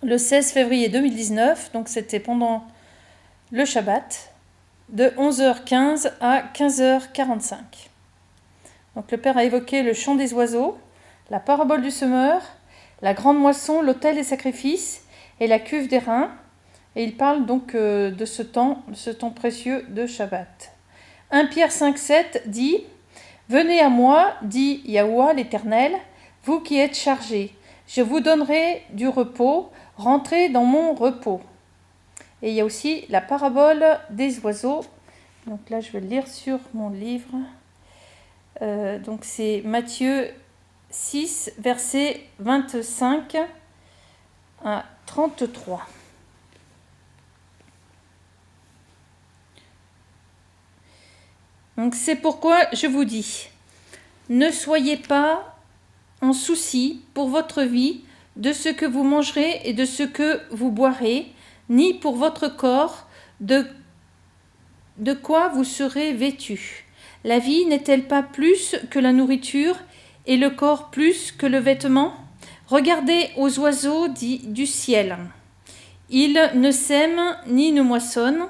le 16 février 2019, donc c'était pendant le Shabbat, de 11h15 à 15h45. Donc le Père a évoqué le chant des oiseaux, la parabole du semeur, la grande moisson, l'autel des sacrifices et la cuve d'airain. Et il parle donc de ce temps précieux de Shabbat. 1 Pierre 5,7 dit « Venez à moi, dit Yahuwah l'Éternel, vous qui êtes chargés, je vous donnerai du repos, rentrez dans mon repos. » Et il y a aussi la parabole des oiseaux. Donc là, je vais le lire sur mon livre. Donc c'est Matthieu 6, versets 25 à 33. Donc c'est pourquoi je vous dis, ne soyez pas en souci pour votre vie de ce que vous mangerez et de ce que vous boirez, ni pour votre corps de quoi vous serez vêtus. La vie n'est-elle pas plus que la nourriture et le corps plus que le vêtement ? Regardez aux oiseaux du ciel. Ils ne sèment ni ne moissonnent,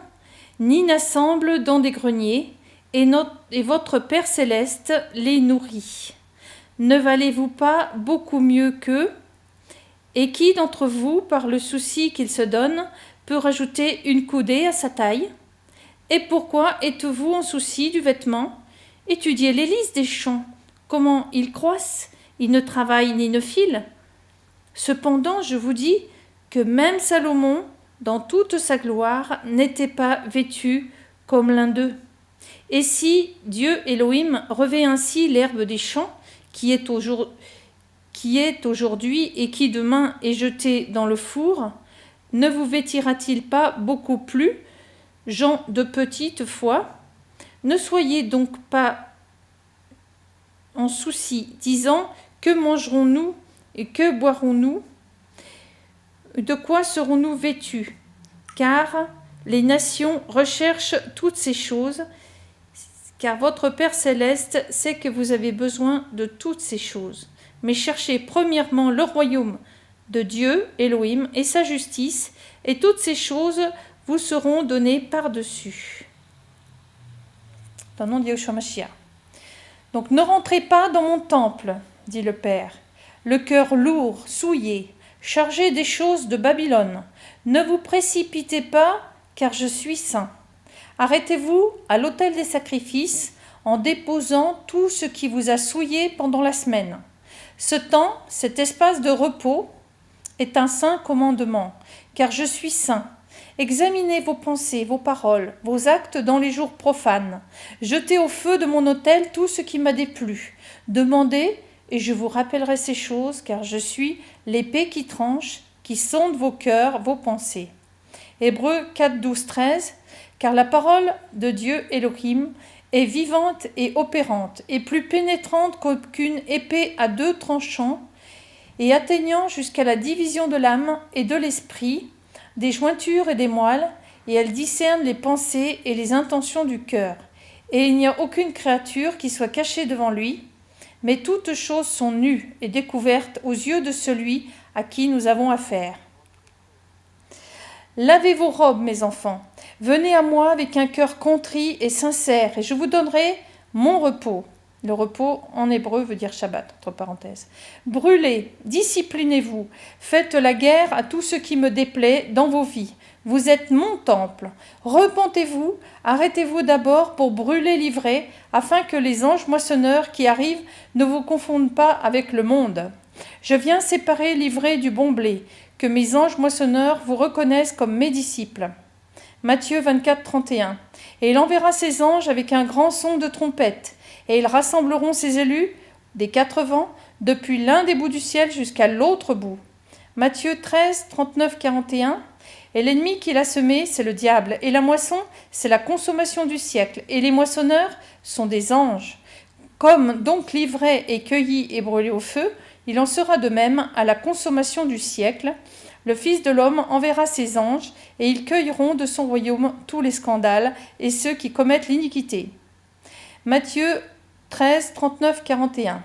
ni n'assemblent dans des greniers, et votre Père céleste les nourrit. Ne valez-vous pas beaucoup mieux qu'eux ? Et qui d'entre vous, par le souci qu'il se donne, peut rajouter une coudée à sa taille ? Et pourquoi êtes-vous en souci du vêtement ? Étudiez les lys des champs, comment ils croissent, ils ne travaillent ni ne filent. Cependant, je vous dis que même Salomon, dans toute sa gloire, n'était pas vêtu comme l'un d'eux. Et si Dieu Elohim revêt ainsi l'herbe des champs, qui est aujourd'hui et qui demain est jetée dans le four, ne vous vêtira-t-il pas beaucoup plus, gens de petite foi ? Ne soyez donc pas en souci, disant « Que mangerons-nous et que boirons-nous ? De quoi serons-nous vêtus ? Car les nations recherchent toutes ces choses, car votre Père céleste sait que vous avez besoin de toutes ces choses. Mais cherchez premièrement le royaume de Dieu, Elohim, et sa justice, et toutes ces choses vous seront données par-dessus. » Dans le nom de Yahushua Mashiach. Donc, ne rentrez pas dans mon temple, dit le Père, le cœur lourd, souillé, chargé des choses de Babylone. Ne vous précipitez pas, car je suis saint. Arrêtez-vous à l'autel des sacrifices en déposant tout ce qui vous a souillé pendant la semaine. Ce temps, cet espace de repos, est un saint commandement, car je suis saint. Examinez vos pensées, vos paroles, vos actes dans les jours profanes. Jetez au feu de mon autel tout ce qui m'a déplu. Demandez, et je vous rappellerai ces choses, car je suis l'épée qui tranche, qui sonde vos cœurs, vos pensées. Hébreux 4, 12, 13. Car la parole de Dieu Elohim est vivante et opérante, et plus pénétrante qu'aucune épée à deux tranchants, et atteignant jusqu'à la division de l'âme et de l'esprit, des jointures et des moelles, et elle discerne les pensées et les intentions du cœur. Et il n'y a aucune créature qui soit cachée devant lui, mais toutes choses sont nues et découvertes aux yeux de celui à qui nous avons affaire. Lavez vos robes, mes enfants. Venez à moi avec un cœur contrit et sincère, et je vous donnerai mon repos. Le repos, en hébreu, veut dire Shabbat, entre parenthèses. Brûlez, disciplinez-vous, faites la guerre à tout ce qui me déplaît dans vos vies. Vous êtes mon temple. Repentez-vous, arrêtez-vous d'abord pour brûler l'ivraie, afin que les anges moissonneurs qui arrivent ne vous confondent pas avec le monde. Je viens séparer l'ivraie du bon blé, que mes anges moissonneurs vous reconnaissent comme mes disciples. Matthieu 24, 31. Et il enverra ses anges avec un grand son de trompette, et ils rassembleront ses élus des quatre vents, depuis l'un des bouts du ciel jusqu'à l'autre bout. Matthieu 13, 39, 41. Et l'ennemi qu'il a semé, c'est le diable, et la moisson, c'est la consommation du siècle, et les moissonneurs sont des anges. Comme donc l'ivraie est cueillie et brûlée au feu, il en sera de même à la consommation du siècle. Le Fils de l'homme enverra ses anges, et ils cueilleront de son royaume tous les scandales et ceux qui commettent l'iniquité. Matthieu 13, 39, 41.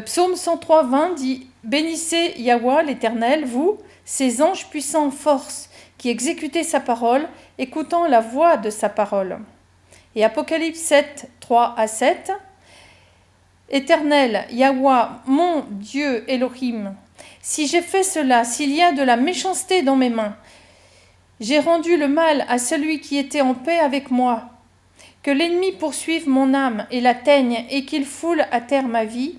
Psaume 103, 20 dit « Bénissez Yahweh l'Éternel, vous, ses anges puissants en force, qui exécutez sa parole, écoutant la voix de sa parole. » Et Apocalypse 7, 3 à 7 « Éternel, Yahweh, mon Dieu Elohim, si j'ai fait cela, s'il y a de la méchanceté dans mes mains, j'ai rendu le mal à celui qui était en paix avec moi. Que l'ennemi poursuive mon âme et l'atteigne, et qu'il foule à terre ma vie,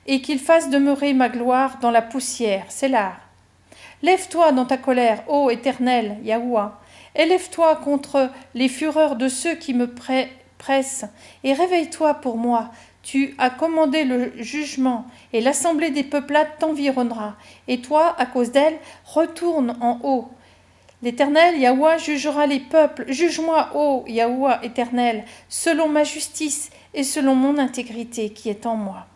et qu'il fasse demeurer ma gloire dans la poussière. Sélah. Lève-toi dans ta colère, ô Éternel, Yahweh. Élève-toi contre les fureurs de ceux qui me pressent, et réveille-toi pour moi. Tu as commandé le jugement, et l'assemblée des peuplades t'environnera. Et toi, à cause d'elle, retourne en haut. L'Éternel, Yahweh, jugera les peuples. Juge-moi, ô Yahweh éternel, selon ma justice et selon mon intégrité qui est en moi.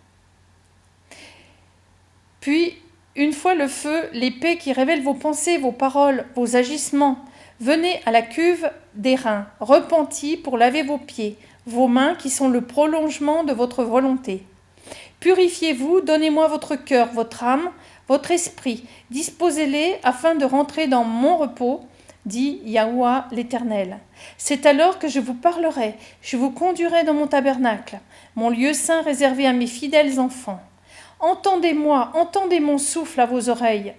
Puis, une fois le feu, l'épée qui révèle vos pensées, vos paroles, vos agissements, venez à la cuve d'airain, repentis pour laver vos pieds, vos mains qui sont le prolongement de votre volonté. Purifiez-vous, donnez-moi votre cœur, votre âme, votre esprit, disposez-les afin de rentrer dans mon repos, dit Yahweh l'Éternel. C'est alors que je vous parlerai, je vous conduirai dans mon tabernacle, mon lieu saint réservé à mes fidèles enfants. Entendez-moi, entendez mon souffle à vos oreilles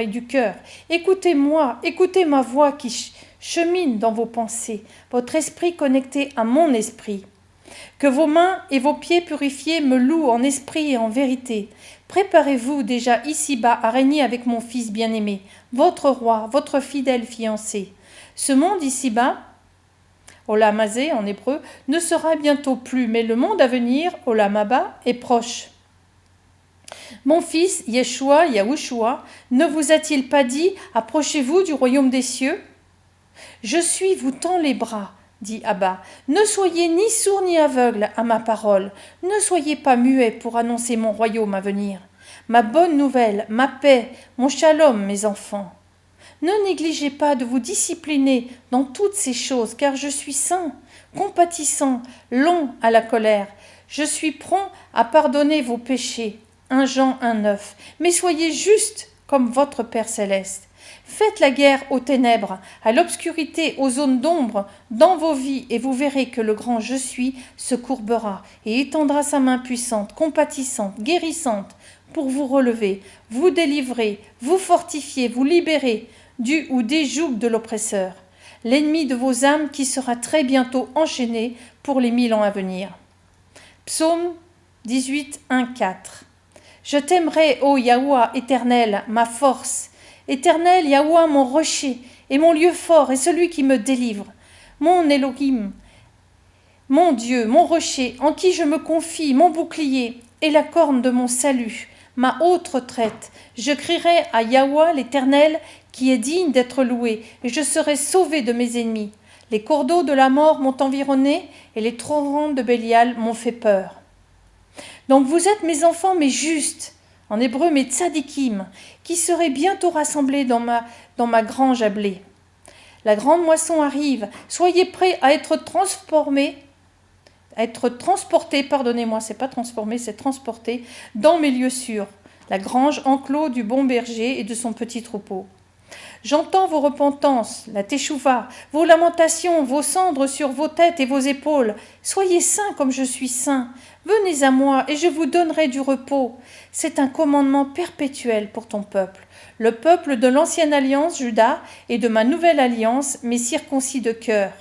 du cœur. Écoutez-moi, écoutez ma voix qui chemine dans vos pensées, votre esprit connecté à mon esprit. Que vos mains et vos pieds purifiés me louent en esprit et en vérité. Préparez-vous déjà ici-bas à régner avec mon fils bien-aimé, votre roi, votre fidèle fiancé. Ce monde ici-bas, Olam Hazé en hébreu, ne sera bientôt plus, mais le monde à venir, Olam Haba, est proche. Mon fils, Yeshua, Yahushua, ne vous a-t-il pas dit « Approchez-vous du royaume des cieux » ? Je suis, vous tends les bras, dit Abba. Ne soyez ni sourds ni aveugles à ma parole. Ne soyez pas muets pour annoncer mon royaume à venir. Ma bonne nouvelle, ma paix, mon shalom, mes enfants. Ne négligez pas de vous discipliner dans toutes ces choses, car je suis saint, compatissant, long à la colère. Je suis prompt à pardonner vos péchés. 1 Jean 1,9. Mais soyez justes comme votre Père céleste. Faites la guerre aux ténèbres, à l'obscurité, aux zones d'ombre, dans vos vies, et vous verrez que le grand Je suis se courbera et étendra sa main puissante, compatissante, guérissante, pour vous relever, vous délivrer, vous fortifier, vous libérer du ou des jougs de l'oppresseur, l'ennemi de vos âmes qui sera très bientôt enchaîné pour les 1000 ans à venir. Psaume 18, 1, 4. Je t'aimerai, ô Yahweh éternel, ma force. Éternel, Yahweh, mon rocher, et mon lieu fort, et celui qui me délivre. Mon Elohim, mon Dieu, mon rocher, en qui je me confie, mon bouclier, et la corne de mon salut, ma haute retraite. Je crierai à Yahweh l'Éternel, qui est digne d'être loué, et je serai sauvé de mes ennemis. Les cours d'eau de la mort m'ont environné, et les torrents de Bélial m'ont fait peur. Donc vous êtes mes enfants, mes justes, en hébreu mes tzadikim, qui seraient bientôt rassemblés dans ma grange à blé. La grande moisson arrive, soyez prêts à être transportés, c'est pas transformé, c'est transporté, dans mes lieux sûrs, la grange enclos du bon berger et de son petit troupeau. J'entends vos repentances, la teshuva, vos lamentations, vos cendres sur vos têtes et vos épaules. Soyez saints comme je suis saint. Venez à moi et je vous donnerai du repos. C'est un commandement perpétuel pour ton peuple, le peuple de l'ancienne alliance, Juda, et de ma nouvelle alliance, mes circoncis de cœur,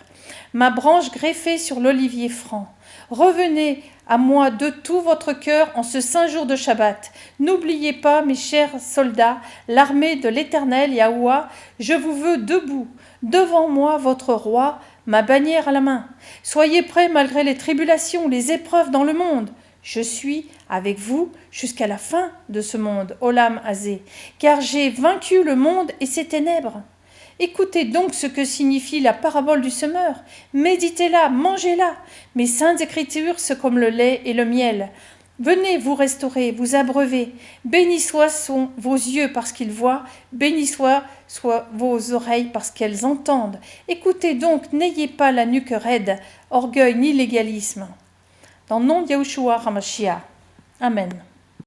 ma branche greffée sur l'olivier franc. Revenez à moi de tout votre cœur en ce saint jour de Shabbat. N'oubliez pas, mes chers soldats, l'armée de l'Éternel, Yahweh, je vous veux debout, devant moi, votre roi, ma bannière à la main. Soyez prêts malgré les tribulations, les épreuves dans le monde. Je suis avec vous jusqu'à la fin de ce monde, Olam Hazé, car j'ai vaincu le monde et ses ténèbres. Écoutez donc ce que signifie la parabole du semeur. Méditez-la, mangez-la. Mes saintes écritures, c'est comme le lait et le miel. Venez vous restaurer, vous abreuver. Bénis soient vos yeux parce qu'ils voient, bénis soient vos oreilles parce qu'elles entendent. Écoutez donc, n'ayez pas la nuque raide, orgueil ni légalisme. Dans le nom de Yahushua HaMashiach. Amen.